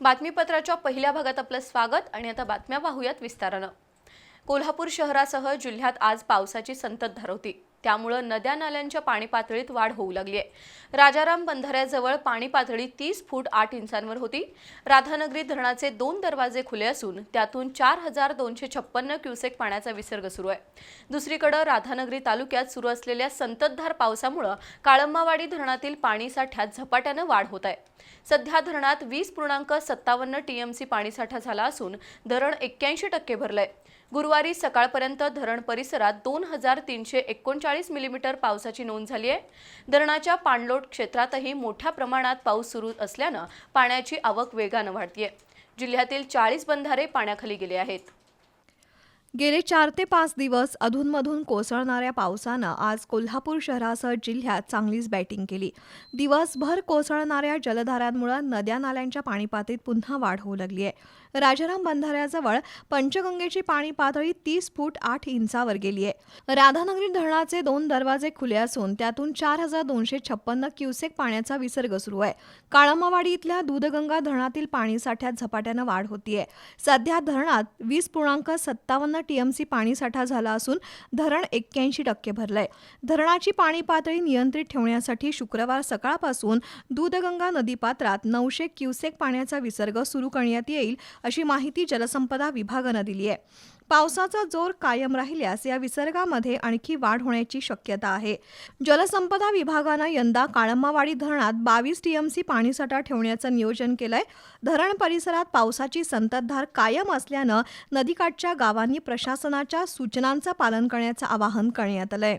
बातमीपत्राच्या पहिल्या भागात आपलं स्वागत आणि आता बातम्या पाहूयात विस्तारानं। कोल्हापूर शहरासह जिल्ह्यात आज पावसाची संततधार होती। त्यामुळे नद्या नाल्यांच्या पाणी पातळीत वाढ होऊ लागली आहे। राजाराम बंधाऱ्याजवळ पाणी पातळी 30 फूट 8 इंचांवर होती। राधानगरी धरणाचे 2 दरवाजे खुले असून त्यातून 4256 क्युसेक पाण्याचा विसर्ग सुरू आहे। दुसरीकडे राधानगरी तालुक्यात सुरू असलेल्या संततधार पावसामुळे काळंबावाडी धरणातील पाणी साठ्यात झपाट्याने वाढ होत आहे। सध्या धरणात 20.57 टीएमसी पाणीसाठा झाला असून धरण 81% भरलंय। गुरुवारी सकाळपर्यंत धरण परिसरात 2339 मिलीमीटर पावसाची नोंद झाली आहे। धरणाच्या पाणलोट क्षेत्रातही मोठ्या प्रमाणात पाऊस सुरू असल्याने पाण्याची आवक वेगाने वाढतेय। जिल्ह्यातील 40 बंधारे पाण्याखाली गेले आहेत। गेले 4 ते 5 दिवस अधूनमधून कोसळणाऱ्या पावसानं आज कोल्हापूर शहरासह जिल्ह्यात चांगलीच बॅटिंग केली। दिवसभर कोसळणाऱ्या जलधारांमुळे नद्या नाल्यांच्या पाणीपातळीत पुन्हा वाढ होऊ लागली आहे। राजाराम बंधाऱ्याजवळ पंचगंगेची पाणी पातळी 30 फूट 8 इंचावर गेली आहे। राधानगरी धरणाचे 2 दरवाजे खुले असून त्यातून 4256 क्युसेक पाण्याचा विसर्ग सुरू आहे। काळंबावाडी इथल्या दूधगंगा धरणातील पाणीसाठ्यात झपाट्याने वाढ होतीये। सध्या धरणात 20.57 टीएमसी पाणीसाठा झाला असून धरण 81% भरलंय। धरणाची पाणी पातळी नियंत्रित ठेवण्यासाठी शुक्रवार सकाळपासून दूधगंगा नदीपात्रात 900 क्युसेक पाण्याचा विसर्ग सुरू करण्यात येईल अशी माहिती जलसंपदा विभागाने दिली आहे। पावसाचा जोर कायम राहिल्यास या विसर्गामध्ये आणखी वाढ होण्याची शक्यता आहे। जलसंपदा विभागाने यंदा काळंबावाडी धरणात 22 टीएमसी पाणीसाठा ठेवण्याचं नियोजन केलंय। धरण परिसरात पावसाची संततधार कायम असल्यानं नदीकाठच्या गावांनी प्रशासनाच्या सूचनांचं पालन करण्याचं आवाहन करण्यात आलंय।